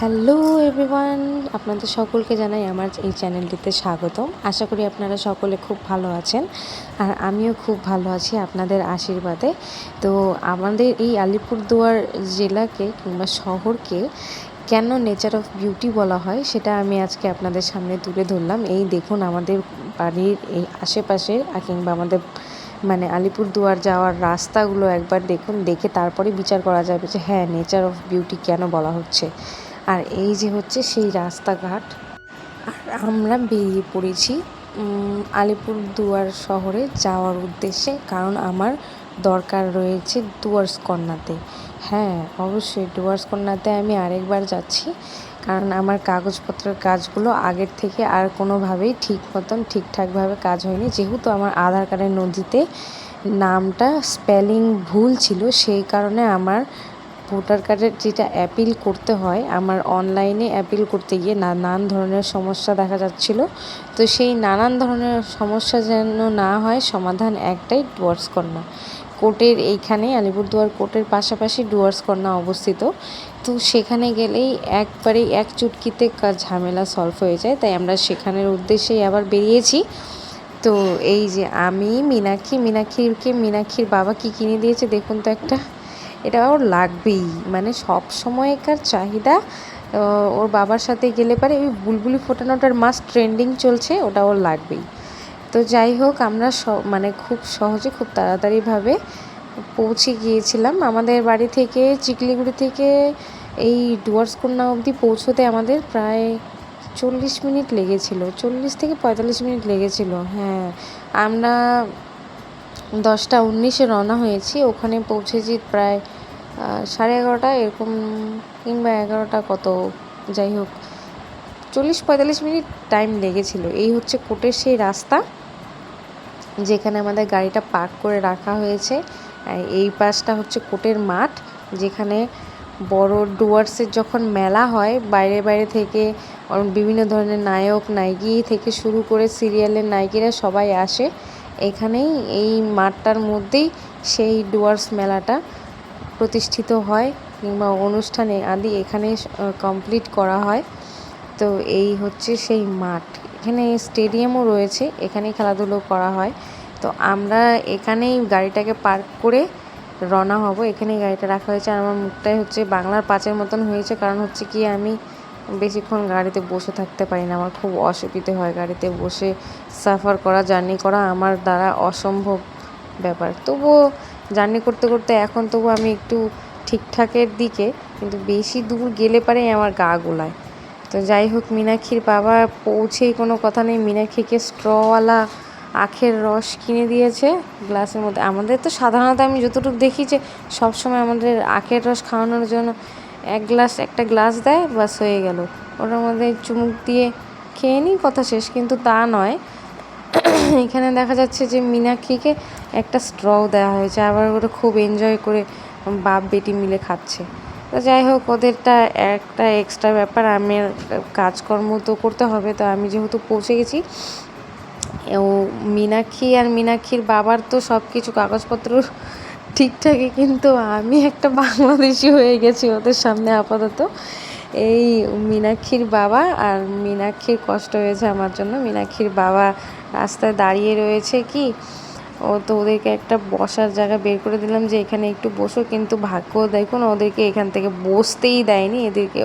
Hello everyone, আপনাদের সকলকে জানাই আমার এই চ্যানেলটিতে স্বাগতম। আশা করি আপনারা সকলে খুব ভালো আছেন, আর আমিও খুব ভালো আছি আপনাদের আশীর্বাদে। তো আমাদের এই আলিপুরদুয়ার জেলাকে কিংবা শহরকে কেন নেচার অফ বিউটি বলা হয় সেটা আমি আজকে আপনাদের সামনে তুলে ধরলাম। এই দেখুন আমাদের বাড়ির এই আশেপাশে কিংবা আমাদের আলিপুরদুয়ার যাওয়ার রাস্তাগুলো একবার দেখুন, দেখে তারপরে বিচার করা যাবে যে হ্যাঁ, নেচার অফ বিউটি কেন বলা হচ্ছে। আর এই যে হচ্ছে সেই রাস্তাঘাট, আর আমরা বেরিয়ে পড়েছি আলিপুরদুয়ার শহরে যাওয়ার উদ্দেশ্যে, কারণ আমার দরকার রয়েছে ডুয়ার্স কর্নারতে। হ্যাঁ, অবশ্যই ডুয়ার্স কর্নারতে আমি আরেকবার যাচ্ছি, কারণ আমার কাগজপত্রের কাজগুলো আগের থেকে আর কোনোভাবেই ঠিকঠাকভাবে কাজ হয়নি। যেহেতু আমার আধার কার্ডের নথিতে নামটা স্পেলিং ভুল ছিল, সেই কারণে আমার ভোটার কার্ডের যেটা অ্যাপিল করতে হয়, আমার অনলাইনে অ্যাপিল করতে গিয়ে নানান ধরনের সমস্যা দেখা যাচ্ছিল। তো সেই নানান ধরনের সমস্যা যেন না হয়, সমাধান একটাই, ডুয়ার্স কর্নার। কোর্টের এইখানে আলিপুরদুয়ার কোর্টের পাশাপাশি ডুয়ার্স কর্নার অবস্থিত। তো সেখানে গেলেই একবারে এক চুটকিতে ঝামেলা সলভ হয়ে যায়, তাই আমরা সেখানের উদ্দেশ্যেই আবার বেরিয়েছি। তো এই যে আমি মীনাক্ষীর বাবা কি কিনে দিয়েছে দেখুন তো। এটা ওর লাগবেই, সব সময়কার চাহিদা। ওর বাবার সাথে গেলে পারে ওই বুলবুলি ফোটানোটার মাস্ট ট্রেন্ডিং চলছে, ওটা ওর লাগবেই। তো যাই হোক, আমরা খুব সহজে খুব তাড়াতাড়িভাবে পৌঁছে গিয়েছিলাম। আমাদের বাড়ি থেকে চিকলিগুড়ি থেকে এই ডুয়ার্স কন্যা অবধি পৌঁছোতে আমাদের প্রায় 40 মিনিট লেগেছিল, 40 থেকে 45 মিনিট লেগেছিল। হ্যাঁ, আমরা 10টা 19-এ রওনা হয়েছি, ওখানে পৌঁছেছি প্রায় 11:30 এরকম, কিংবা 11টা কত, যাই হোক 40-45 মিনিট টাইম লেগেছিল। এই হচ্ছে কোর্টের সেই রাস্তা যেখানে আমাদের গাড়িটা পার্ক করে রাখা হয়েছে। এই পাশটা হচ্ছে কোর্টের মাঠ, যেখানে বড় ডুয়ার্সের যখন মেলা হয়, বাইরে থেকে বিভিন্ন ধরনের নায়ক নায়িকা থেকে শুরু করে সিরিয়ালের নায়িকারা সবাই আসে এখানেই। এই মাঠটার মধ্যেই সেই ডুয়ার্স মেলাটা প্রতিষ্ঠিত হয়, কিংবা অনুষ্ঠানে আদি এখানে কমপ্লিট করা হয়। তো এই হচ্ছে সেই মাঠ, এখানে স্টেডিয়ামও রয়েছে, এখানেই খেলাধুলো করা হয়। তো আমরা এখানেই গাড়িটাকে পার্ক করে রওনা হব। এখানেই গাড়িটা রাখা হয়েছে। আর আমার মুখটাই হচ্ছে বাংলার পাঁচের মতন হয়েছে, কারণ হচ্ছে কি আমি বেশিক্ষণ গাড়িতে বসে থাকতে পারি না, আমার খুব অসুবিধে হয় গাড়িতে বসে সাফার করা, জার্নি করা আমার দ্বারা অসম্ভব ব্যাপার। তবুও জার্নি করতে করতে এখন তবু আমি একটু ঠিকঠাকের দিকে, কিন্তু বেশি দূর গেলে পারেই আমার গা গোলায়। তো যাই হোক, মীনাক্ষীর বাবা পৌঁছেই কোনো কথা নেই, মীনাক্ষীকে স্ট্রওয়ালা আখের রস কিনে দিয়েছে গ্লাসের মধ্যে। আমাদের তো সাধারণত আমি যতটুকু দেখি যে সবসময় আমাদের আখের রস খাওয়ানোর জন্য একটা গ্লাস দেয়, বাস হয়ে গেল, ওটার মধ্যে চুমুক দিয়ে খেয়ে নিই, কথা শেষ। কিন্তু তা নয়, এখানে দেখা যাচ্ছে যে মীনাক্ষীকে একটা স্ট্রও দেওয়া হয়েছে, আবার ওটা খুব এনজয় করে বাপ বেটি মিলে খাচ্ছে। তো যাই হোক, ওদেরটা একটা এক্সট্রা ব্যাপার, আমার কাজকর্ম তো করতে হবে। তো আমি যেহেতু পৌঁছে গেছি, ও মীনাক্ষীর বাবার তো সব কিছু কাগজপত্র ঠিকঠাকই, কিন্তু আমি একটা বাংলাদেশি হয়ে গেছি ওদের সামনে আপাতত। এই মীনাক্ষীর বাবা, আর মীনাক্ষীর কষ্ট হয়েছে আমার জন্য। মীনাক্ষীর বাবা রাস্তায় দাঁড়িয়ে রয়েছে, কি ও তো ওদেরকে একটা বসার জায়গা বের করে দিলাম যে এখানে একটু বসো, কিন্তু ভাগ্য দেখুন ওদেরকে এখান থেকে বসতেই দেয়নি,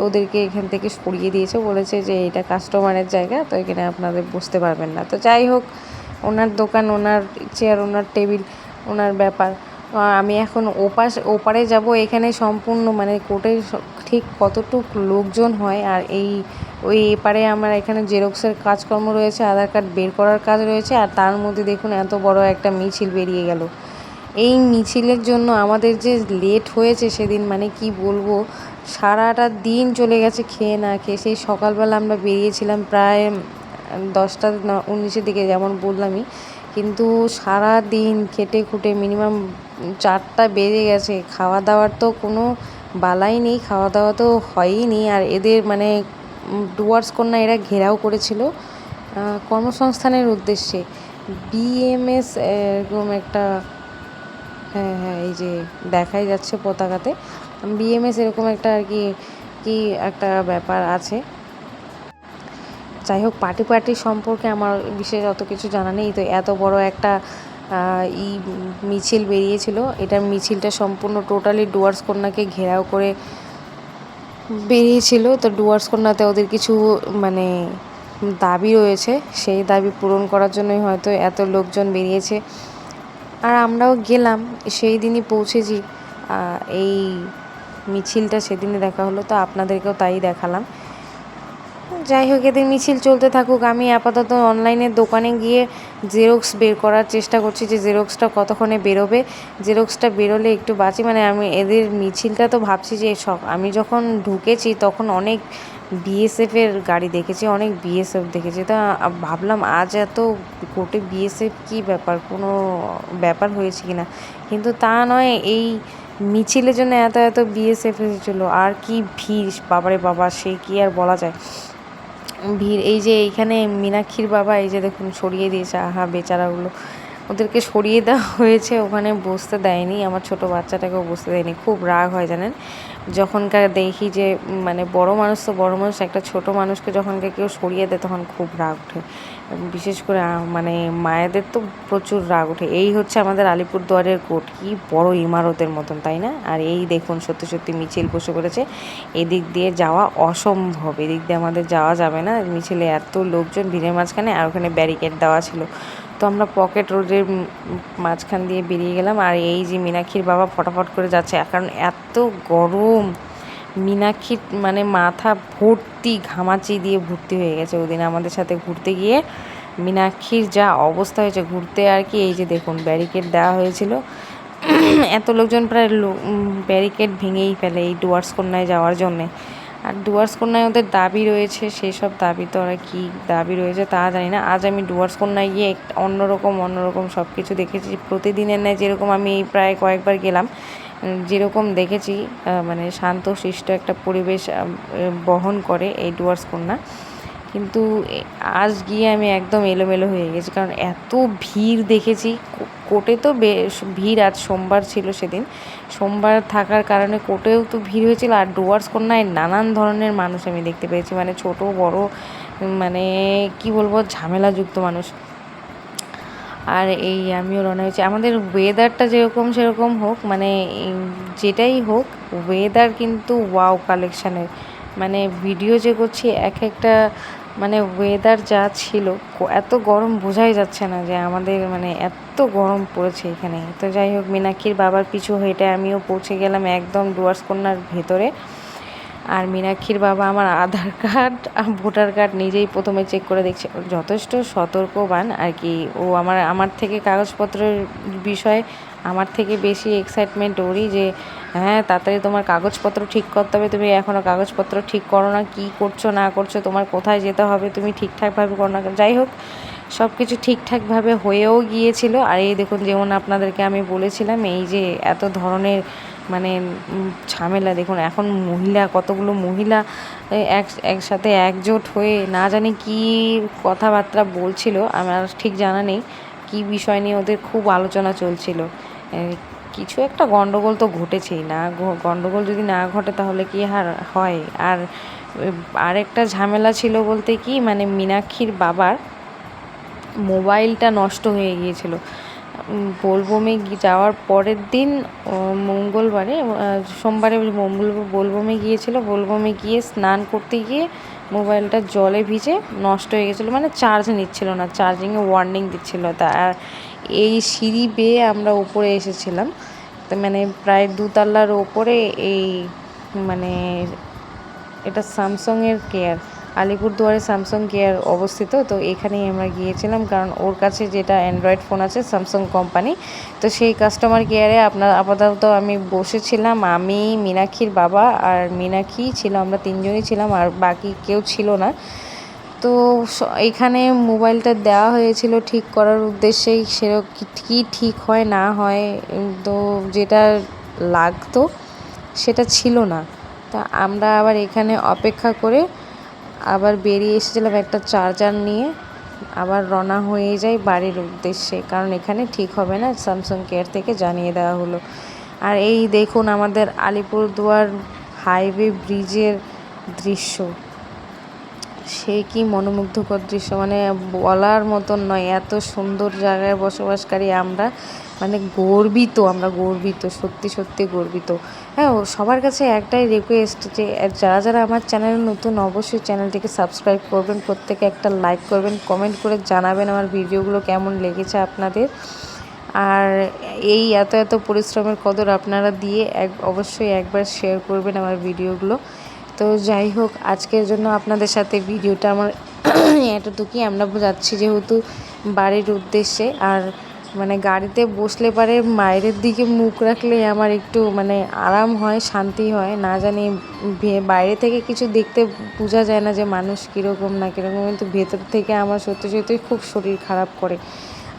ওদেরকে এখান থেকে সরিয়ে দিয়েছে, বলেছে যে এটা কাস্টমারের জায়গা, তো এখানে আপনাদের বসতে পারবেন না। তো যাই হোক, ওনার দোকান, ওনার চেয়ার, ওনার টেবিল, ওনার ব্যাপার। আমি এখন ওপারে যাব। এখানে সম্পূর্ণ কোর্টের ঠিক কতটুক লোকজন হয়, আর ওই এপারে আমার এখানে জেরক্সের কাজকর্ম রয়েছে, আধার কার্ড বের করার কাজ রয়েছে, আর তার মধ্যে দেখুন এত বড় একটা মিছিল বেরিয়ে গেল। এই মিছিলের জন্য আমাদের যে লেট হয়েছে সেদিন, কি বলবো, সারাটা দিন চলে গেছে খেয়ে না খেয়ে। সেই সকালবেলা আমরা বেরিয়েছিলাম প্রায় 10টা 19-এর দিকে, যেমন বললামই, কিন্তু সারা দিন খেটে খুঁটে মিনিমাম 4টা বেজে গেছে। খাওয়া দাওয়ার তো কোনো বালাই নেই, খাওয়া দাওয়া তো হয়ই নি। আর এদের ডুয়ার্স কন্যা এরা ঘেরাও করেছিল কর্মসংস্থানের উদ্দেশ্যে। বিএমএস এরকম একটা, হ্যাঁ, এই যে দেখাই যাচ্ছে পতাকাতে, বিএমএস এরকম একটা আর কি কি একটা ব্যাপার আছে। যাই হোক, পার্টি সম্পর্কে আমার বিশেষ অত কিছু জানা নেই। তো এত বড় একটা মিছিল বেরিয়েছিল। এটার মিছিলটা সম্পূর্ণ টোটালি ডুয়ার্স কন্যাকে ঘেরাও করে বেরিয়েছিল। তো ডুয়ার্স কন্যাতে ওদের কিছু মানে দাবি রয়েছে, সেই দাবি পূরণ করার জন্যই হয়তো এত লোকজন বেরিয়েছে। আর আমরাও গেলাম, সেই দিনই পৌঁছেছি। এই মিছিলটা সেদিনে দেখা হলো, তো আপনাদেরকেও তাই দেখালাম। যাই হোক, এদের মিছিল চলতে থাকুক। আমি আপাতত অনলাইনের দোকানে গিয়ে জেরক্স বের করার চেষ্টা করছি যে জেরক্সটা কতক্ষণে বেরোবে। জেরক্সটা বেরোলে একটু বাঁচি। মানে আমি এদের মিছিলটা তো ভাবছি যে আমি যখন ঢুকেছি তখন অনেক বিএসএফের গাড়ি দেখেছি, অনেক বিএসএফ দেখেছি। তা ভাবলাম আজ এত কোর্টে বিএসএফ কী ব্যাপার, কোনো ব্যাপার হয়েছে কি না। কিন্তু তা নয়, এই মিছিলের জন্য এত বিএসএফ এসেছিলো। আর কি ভিড়, বাবারে বাবা, সে কি আর বলা যায় ভিড়। এই যে এইখানে মীনাক্ষীর বাবা, এই যে দেখুন সরিয়ে দিয়েছে, আহা বেচারাগুলো, ওদেরকে সরিয়ে দেওয়া হয়েছে, ওখানে বসতে দেয়নি। আমার ছোট বাচ্চাটাকেও বসতে দেয়নি। খুব রাগ হয় জানেন, যখনকার দেখি যে মানে বড় মানুষ তো বড় মানুষ, একটা ছোট মানুষকে যখনকার কেউ সরিয়ে দেয় তখন খুব রাগ ওঠে। বিশেষ করে মানে মায়েদের তো প্রচুর রাগ ওঠে। এই হচ্ছে আমাদের আলিপুরদুয়ারের কোর্ট, কি বড় ইমারতের মতন, তাই না? আর এই দেখুন সত্যি মিছিল বসে পড়েছে। এদিক দিয়ে যাওয়া অসম্ভব, এদিক দিয়ে আমাদের যাওয়া যাবে না। মিছিলে এত লোকজন, ভিড়ের মাঝখানে, আর ওখানে ব্যারিকেড দেওয়া ছিল। তো আমরা পকেট রোডের মাঝখান দিয়ে বেরিয়ে গেলাম। আর এই যে মীনাক্ষীর বাবা ফটাফট করে যাচ্ছে, কারণ এত গরম। মীনাক্ষীর মানে মাথা ভর্তি ঘামাচি দিয়ে ভর্তি হয়ে গেছে ওদিন আমাদের সাথে ঘুরতে গিয়ে। মীনাক্ষীর যা অবস্থা হয়েছে ঘুরতে, আর কি। এই যে দেখুন ব্যারিকেড দেওয়া হয়েছিল, এত লোকজন প্রায় ব্যারিকেড ভেঙেই ফেলে এই ডুয়ার্স কন্যায় যাওয়ার জন্যে। আর ডুয়ার্স কন্যায় ওদের দাবি রয়েছে, সেই সব দাবি তো ওরা কী দাবি রয়েছে তা জানি না। আজ আমি ডুয়ার্স কন্যায় গিয়ে অন্যরকম সব কিছু দেখেছি। প্রতিদিনের ন্যায় যেরকম আমি প্রায় কয়েকবার গেলাম, যেরকম দেখেছি মানে শান্তশিষ্ট একটা পরিবেশ বহন করে এই ডুয়ার্স কন্যা। কিন্তু আজ গিয়ে আমি একদম এলোমেলো হয়ে গেছি, কারণ এত ভিড় দেখেছি। কোর্টে তো বেশ ভিড়, আজ সোমবার ছিল, সেদিন সোমবার থাকার কারণে কোর্টেও তো ভিড় হয়েছিল। আর ডুয়ার্স কন্যায় নানান ধরনের মানুষ আমি দেখতে পেয়েছি, মানে ছোট বড়, মানে কি বলবো, ঝামেলাযুক্ত মানুষ। আর এই আমিও রওনা হয়েছি। আমাদের ওয়েদারটা যেরকম সেরকম হোক, মানে যেটাই হোক, ওয়েদার কিন্তু ওয়াও কালেকশানের। মানে ভিডিও যে করছি একটা মানে ওয়েদার যা ছিল, এত গরম বোঝাই যাচ্ছে না যে আমাদের মানে এত গরম পড়েছে এখানে। তো যাই হোক, মীনাক্ষীর বাবার পিছু হেঁটে আমিও পৌঁছে গেলাম একদম ডুয়ার্স কন্যার ভেতরে। আর মীনাক্ষীর বাবা আমার আধার কার্ড আর ভোটার কার্ড নিজেই প্রথমে চেক করে দেখছে। যথেষ্ট সতর্কবান আর কি। ও আমার থেকে কাগজপত্রের বিষয়ে আমার থেকে বেশি এক্সাইটমেন্ট ওরই, যে হ্যাঁ তাড়াতাড়ি তোমার কাগজপত্র ঠিক করতে হবে, তুমি এখনও কাগজপত্র ঠিক করো না, কী করছো না করছো, তোমার কোথায় যেতে হবে তুমি ঠিকঠাকভাবে করো না। যাই হোক, সব কিছু ঠিকঠাকভাবে হয়েও গিয়েছিল। আর এই দেখুন, যেমন আপনাদেরকে আমি বলেছিলাম, এই যে এত ধরনের মানে ঝামেলা দেখুন। এখন কতগুলো মহিলা একসাথে একজোট হয়ে না জানি কি কথাবার্তা বলছিল, আমার ঠিক জানা নেই কি বিষয় নিয়ে ওদের খুব আলোচনা চলছিল। কিছু একটা গন্ডগোল তো ঘটেছেই, না গন্ডগোল যদি না ঘটে তাহলে কি আর হয়। আর আরেকটা ঝামেলা ছিল বলতে কি, মানে মীনাক্ষীর বাবার মোবাইলটা নষ্ট হয়ে গিয়েছিল বোলবমে যাওয়ার পরের দিন, মঙ্গলবারে, সোমবারে বোলবমে গিয়েছিল। বোলবমে গিয়ে স্নান করতে গিয়ে মোবাইলটা জলে ভিজে নষ্ট হয়ে গেছিলো, মানে চার্জ নিচ্ছিল না, চার্জিংয়ে ওয়ার্নিং দিচ্ছিলো। তা এই সিঁড়ি বেয়ে আমরা উপরে এসেছিলাম, তো মানে প্রায় 2 তলার ওপরে। এই মানে এটা স্যামসাংয়ের কেয়ার, আলিপুরদুয়ারে স্যামসাং কেয়ার অবস্থিত। তো এখানেই আমরা গিয়েছিলাম, কারণ ওর কাছে যেটা অ্যান্ড্রয়েড ফোন আছে স্যামসাং কোম্পানি, তো সেই কাস্টমার কেয়ারে আপাতত আমি বসেছিলাম। আমি, মীনাক্ষীর বাবা আর মীনাক্ষী ছিল, আমরা 3 জনই ছিলাম, আর বাকি কেউ ছিল না। তো এখানে মোবাইলটা দেওয়া হয়েছিল ঠিক করার উদ্দেশ্যেই। সেরকম কি ঠিক হয় না হয়, তো যেটা লাগতো সেটা ছিল না। তা আমরা আবার এখানে অপেক্ষা করে আবার বেরিয়ে এসেছিলাম একটা চার্জার নিয়ে, আবার রওনা হয়ে যাই বাড়ির উদ্দেশ্যে, কারণ এখানে ঠিক হবে না, স্যামসাং কেয়ার থেকে জানিয়ে দেওয়া হলো। আর এই দেখুন আমাদের আলিপুরদুয়ার হাইওয়ে ব্রিজের দৃশ্য, সে কি মনোমুগ্ধকর দৃশ্য, মানে বলার মতন নয়। এত সুন্দর জায়গায় বসবাসকারী আমরা, মানে গর্বিত, আমরা গর্বিত, সত্যি সত্যি গর্বিত। হ্যাঁ, সবার কাছে একটাই রিকোয়েস্ট যে যারা যারা আমার চ্যানেলে নতুন অবশ্যই চ্যানেলটিকে সাবস্ক্রাইব করবেন, প্রত্যেকে একটা লাইক করবেন, কমেন্ট করে জানাবেন আমার ভিডিওগুলো কেমন লেগেছে আপনাদের। আর এই এত এত পরিশ্রমের কদর আপনারা দিয়ে অবশ্যই একবার শেয়ার করবেন আমার ভিডিওগুলো। তো যাই হোক, আজকের জন্য আপনাদের সাথে ভিডিওটা আমার এতটুকুই। আমরা যাচ্ছি যেহেতু বাড়ির উদ্দেশ্যে, আর মানে গাড়িতে বসলে পারে বাইরের দিকে মুখ রাখলে আমার একটু মানে আরাম হয়, শান্তি হয়। না জানি বাইরে থেকে কিছু দেখতে বোঝা যায় না যে মানুষ কীরকম না কীরকম, কিন্তু ভেতর থেকে আমার সত্যি সত্যি খুব শরীর খারাপ করে।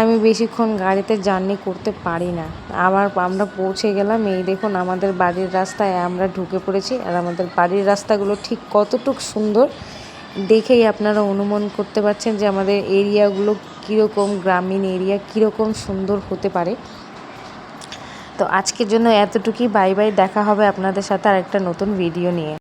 আমি বেশিক্ষণ গাড়িতে জার্নি করতে পারি না। আমরা পৌঁছে গেলাম, এই দেখুন আমাদের বাড়ির রাস্তায় আমরা ঢুকে পড়েছি। আর আমাদের বাড়ির রাস্তাগুলো ঠিক কতটুকু সুন্দর দেখেই আপনারা অনুমান করতে পারছেন যে আমাদের এরিয়াগুলো কীরকম, গ্রামীণ এরিয়া কীরকম সুন্দর হতে পারে। তো আজকের জন্য এতটুকুই, বাই বাই, দেখা হবে আপনাদের সাথে আর একটা নতুন ভিডিও নিয়ে।